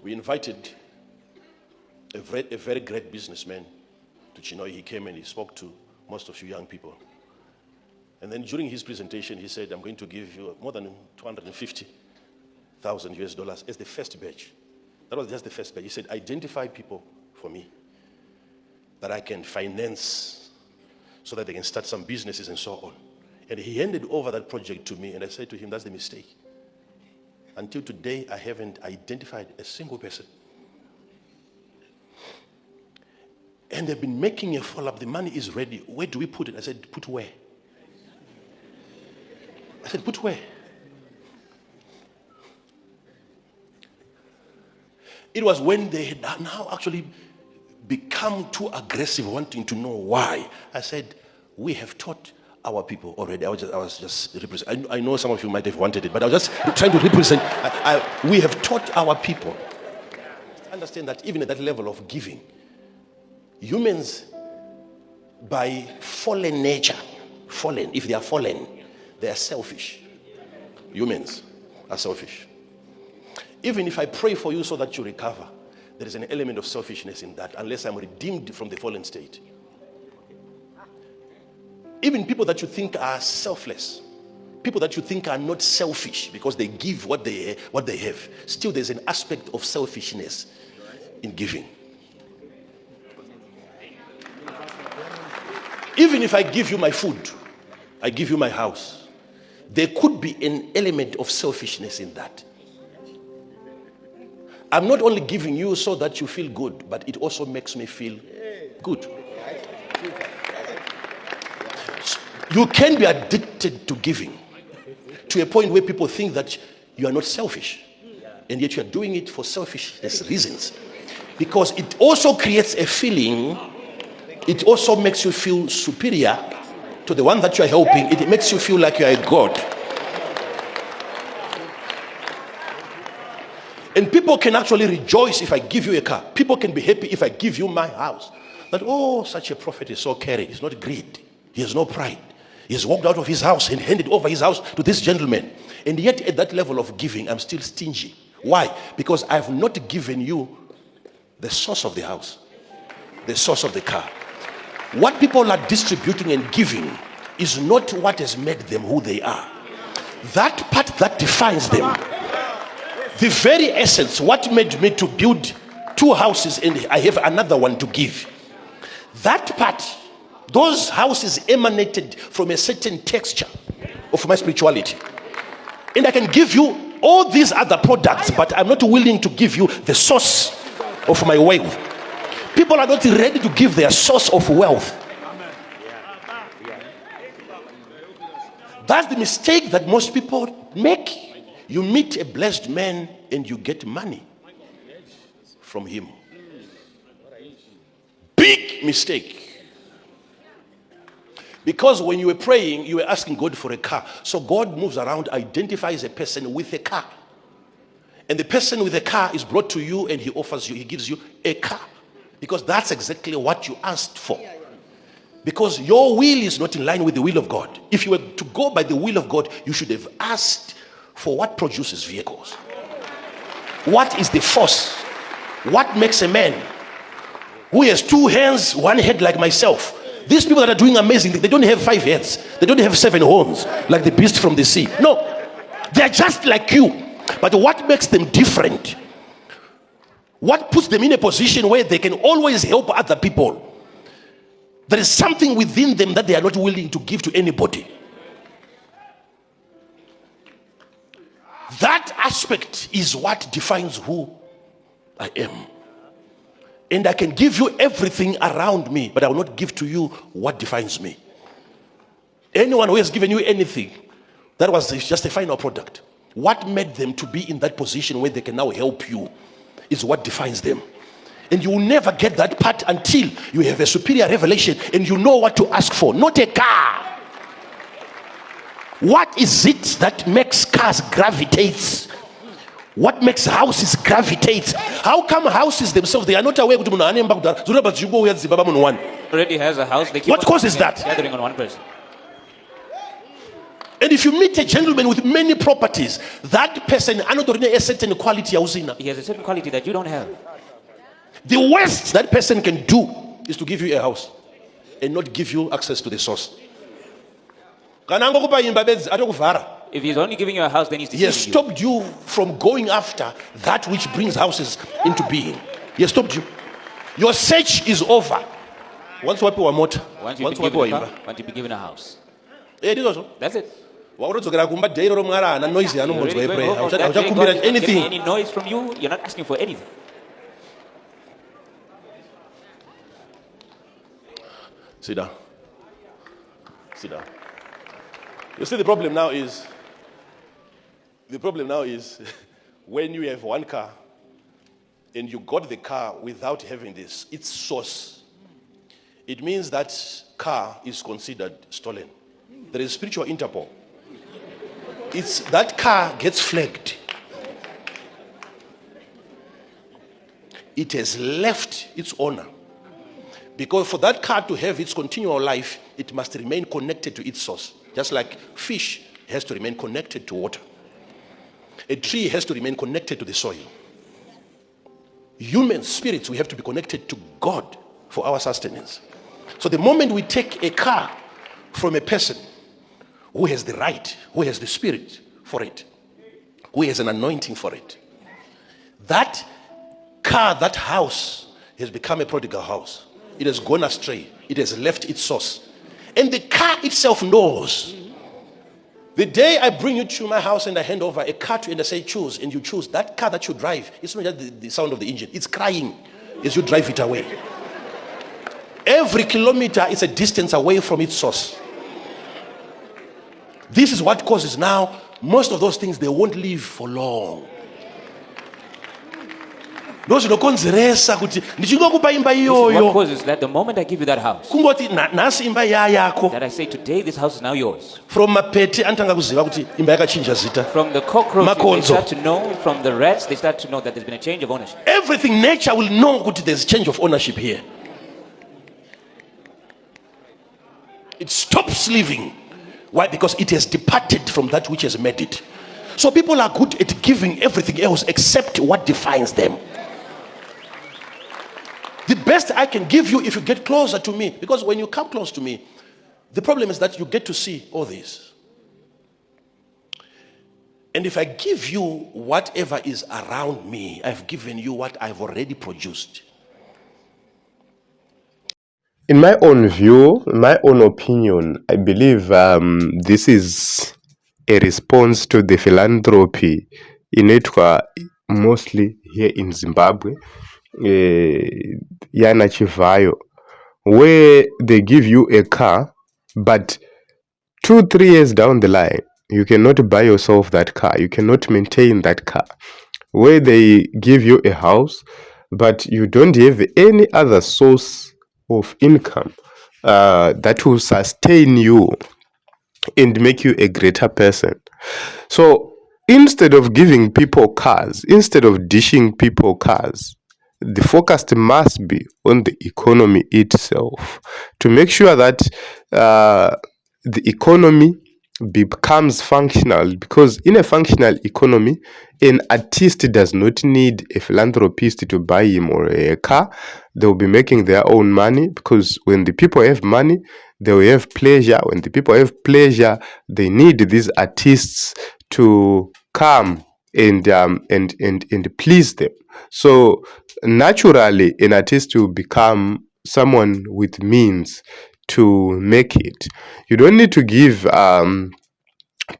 We invited a very great businessman to Chinhoyi. He came and he spoke to most of you young people. And then during his presentation, he said, I'm going to give you more than 250,000 US dollars as the first batch. That was just the first batch. He said, identify people for me that I can finance so that they can start some businesses and so on. And he handed over that project to me, and I said to him, that's the mistake. Until today, I haven't identified a single person. And they've been making a follow-up. The money is ready. Where do we put it? I said, put where? I said, put where? It was when they had now actually become too aggressive, wanting to know why. I said, we have taught our people already. I was just representing. I know some of you might have wanted it, but I was just trying to represent. We have taught our people. Understand that even at that level of giving, humans, by fallen nature, if they are fallen, they are selfish. Humans are selfish. Even if I pray for you so that you recover, there is an element of selfishness in that, unless I'm redeemed from the fallen state. Even people that you think are selfless, people that you think are not selfish because they give what they have, still there's an aspect of selfishness in giving. Even if I give you my food, I give you my house, there could be an element of selfishness in that. I'm not only giving you so that you feel good, but it also makes me feel good. You can be addicted to giving to a point where people think that you are not selfish, and yet you are doing it for selfishness reasons. Because it also creates a feeling, it also makes you feel superior to the one that you are helping. It makes you feel like you are a god. And people can actually rejoice if I give you a car. People can be happy if I give you my house. That, oh, such a prophet is so caring. He's not greed. He has no pride. He has walked out of his house and handed over his house to this gentleman. And yet at that level of giving, I'm still stingy. Why? Because I have not given you the source of the house, the source of the car. What people are distributing and giving is not what has made them who they are. That part that defines them. The very essence, what made me to build 2 houses and I have another one to give. That part, those houses emanated from a certain texture of my spirituality. And I can give you all these other products, but I'm not willing to give you the source of my wealth. People are not ready to give their source of wealth. That's the mistake that most people make. You meet a blessed man and you get money from him. Big mistake. Because when you were praying, you were asking God for a car. So God moves around, identifies a person with a car. And the person with a car is brought to you and he offers you, he gives you a car. Because that's exactly what you asked for. Because your will is not in line with the will of God. If you were to go by the will of God, you should have asked for what produces vehicles. What is the force? What makes a man who has 2 hands, 1 head like myself? These people that are doing amazing, they don't have 5 heads. They don't have 7 horns like the beast from the sea. No, they're just like you. But what makes them different? What puts them in a position where they can always help other people? There is something within them that they are not willing to give to anybody. That aspect is what defines who I am. And I can give you everything around me, but I will not give to you what defines me. Anyone who has given you anything, that was just a final product. What made them to be in that position where they can now help you is what defines them. And you will never get that part until you have a superior revelation and you know what to ask for, not a car. What is it that makes cars gravitate? What makes houses gravitate? How come houses themselves, they are not aware? Already has a house. What causes that? Gathering on one person. And if you meet a gentleman with many properties, that person not a certain quality. He has a certain quality that you don't have. The worst that person can do is to give you a house and not give you access to the source. If he's only giving you a house, then he's He has deceiving you. stopped you from going after that which brings houses into being. He has stopped you. Your search is over. Once you motor. Once you've been given a car, once you've been given a house. That's it. You're already going home, that day, God is not getting any noise from you. You're not asking for anything. Sit down. Sit down. You see, the problem now is when you have one car and you got the car without having this, its source, it means that car is considered stolen. There is spiritual Interpol. It's that car gets flagged. It has left its owner. Because for that car to have its continual life, it must remain connected to its source. Just like fish has to remain connected to water. A tree has to remain connected to the soil. Human spirits, we have to be connected to God for our sustenance. So the moment we take a car from a person who has the right, who has the spirit for it, who has an anointing for it, that car, that house has become a prodigal house. It has gone astray. It has left its source. And the car itself knows. The day I bring you to my house and I hand over a car to you and I say choose, and you choose, that car that you drive, it's not just the sound of the engine. It's crying as you drive it away. Every kilometer is a distance away from its source. This is what causes now most of those things, they won't live for long. What causes that the moment I give you that house, that I say today this house is now yours. From mapete From the cockroaches, they start to know, from the rats, they start to know that there's been a change of ownership. Everything, nature will know that there's change of ownership here. It stops living. Why? Because it has departed from that which has made it. So people are good at giving everything else except what defines them. The best I can give you if you get closer to me, because when you come close to me, the problem is that you get to see all this. And if I give you whatever is around me, I've given you what I've already produced. In my own view, my own opinion, I believe this is a response to the philanthropy inetwa mostly here in Zimbabwe, Yana CHIVHAYO, where they give you a car, but 2-3 years down the line, you cannot buy yourself that car. You cannot maintain that car. Where they give you a house, but you don't have any other source of income that will sustain you and make you a greater person. So instead of giving people cars, instead of dishing people cars, the focus must be on the economy itself to make sure that the economy becomes functional, because in a functional economy, an artist does not need a philanthropist to buy him or a car. They will be making their own money, because when the people have money, they will have pleasure. When the people have pleasure, they need these artists to come and please them. So naturally, an artist will become someone with means to make it. You don't need to give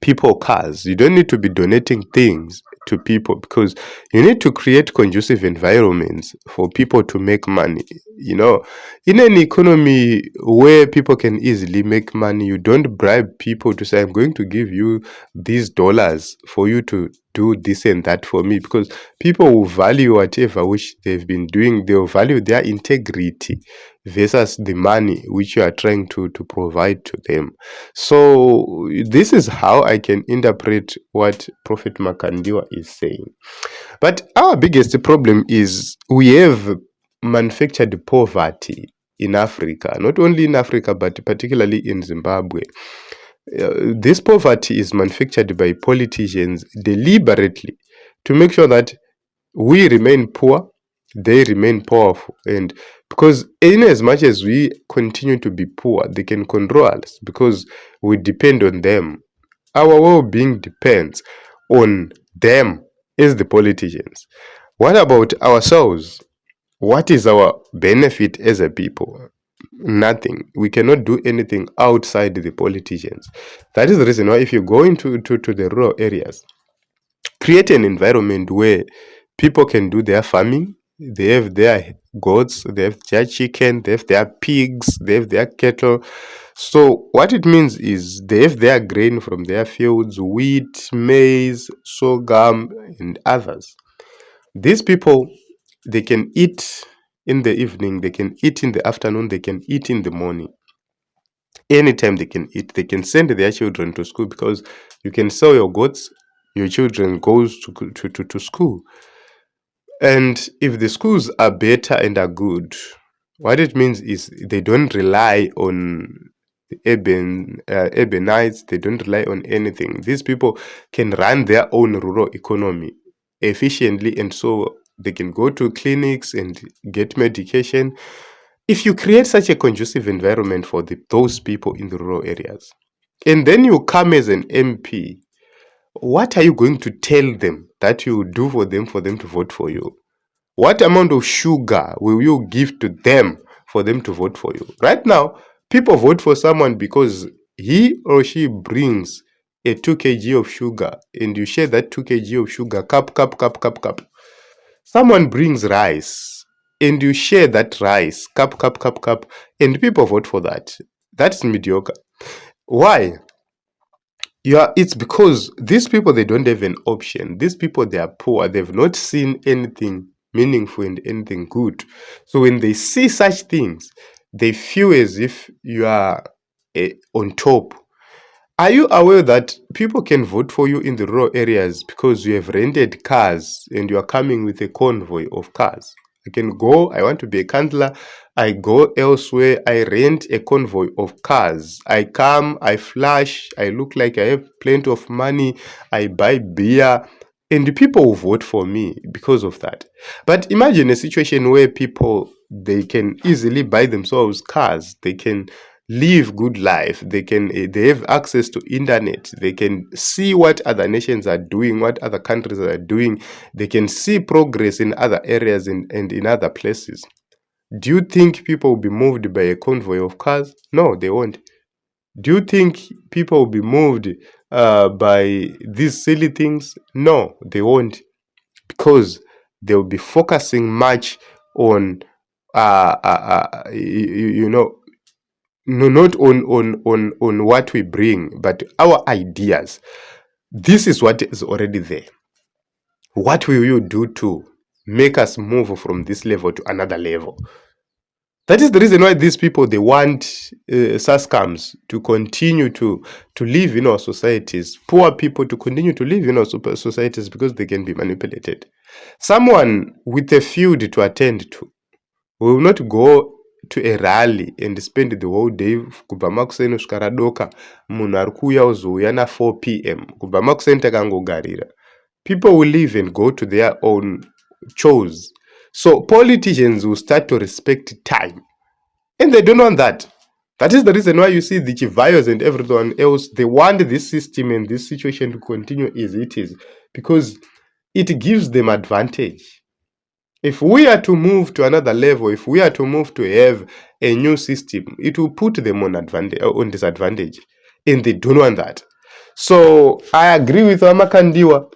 people cars. You don't need to be donating things to people, because you need to create conducive environments for people to make money. You know, in an economy where people can easily make money, you don't bribe people to say, I'm going to give you these dollars for you to do this and that for me, because people will value whatever which they've been doing. They'll value their integrity versus the money which you are trying to provide to them. So this is how I can interpret what Prophet Makandiwa is saying. But our biggest problem is we have manufactured poverty in Africa, not only in Africa, but particularly in Zimbabwe. This poverty is manufactured by politicians deliberately to make sure that we remain poor, they remain powerful. And because in as much as we continue to be poor, they can control us because we depend on them. Our well-being depends on them as the politicians. What about ourselves? What is our benefit as a people? Nothing. We cannot do anything outside the politicians. That is the reason why if you go into to the rural areas, create an environment where people can do their farming. They have their goats, they have their chicken, they have their pigs, they have their cattle. So what it means is they have their grain from their fields, wheat, maize, sorghum, and others. These people, they can eat in the evening, they can eat in the afternoon, they can eat in the morning. Anytime they can eat, they can send their children to school because you can sell your goats, your children goes to school. And if the schools are better and are good, what it means is they don't rely on the urbanites, they don't rely on anything. These people can run their own rural economy efficiently, and so they can go to clinics and get medication. If you create such a conducive environment for those people in the rural areas, and then you come as an MP, what are you going to tell them that you do for them to vote for you? What amount of sugar will you give to them for them to vote for you? Right now, people vote for someone because he or she brings a 2 kg of sugar, and you share that 2 kg of sugar, cup. Someone brings rice, and you share that rice, cup, and people vote for that. That's mediocre. Why? It's because these people, they don't have an option. These people, they are poor. They've not seen anything meaningful and anything good. So when they see such things, they feel as if you are on top. Are you aware that people can vote for you in the rural areas because you have rented cars and you are coming with a convoy of cars? I can go, I want to be a counselor, I go elsewhere, I rent a convoy of cars. I come, I flash, I look like I have plenty of money, I buy beer, and the people will vote for me because of that. But imagine a situation where people, they can easily buy themselves cars, they can live good life, they have access to internet, they can see what other nations are doing, what other countries are doing, they can see progress in other areas and in other places. Do you think people will be moved by a convoy of cars? No, they won't. Do you think people will be moved by these silly things? No, they won't, because they'll be focusing much on no, not on what we bring, but our ideas. This is what is already there. What will you do to make us move from this level to another level? That is the reason why these people, they want SASCAMs to continue to live in our societies, poor people to continue to live in our societies, because they can be manipulated. Someone with a field to attend to will not go to a rally and spend the whole day kubva makuseni kusvika radoka, munhu ari kuuya uzouya na 4 p.m. kubva makuseni takangogarira. People will leave and go to their own chores. So politicians will start to respect time, and they don't want that. That is the reason why you see the CHIVHAYOs and everyone else, they want this system and this situation to continue as it is, because it gives them advantage. If we are to move to another level, if we are to move to have a new system, it will put them on disadvantage, and they don't want that. So I agree with Makandiwa.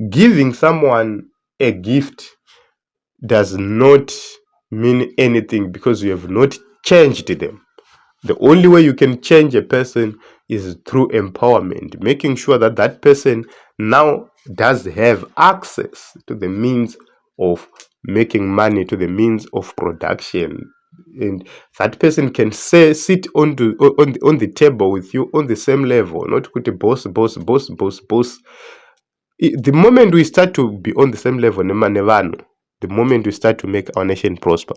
Giving someone a gift does not mean anything because you have not changed them. The only way you can change a person is through empowerment, making sure that that person now does have access to the means of making money, to the means of production, and that person can sit on the table with you on the same level, not with the boss. The moment we start to be on the same level, the moment we start to make our nation prosper,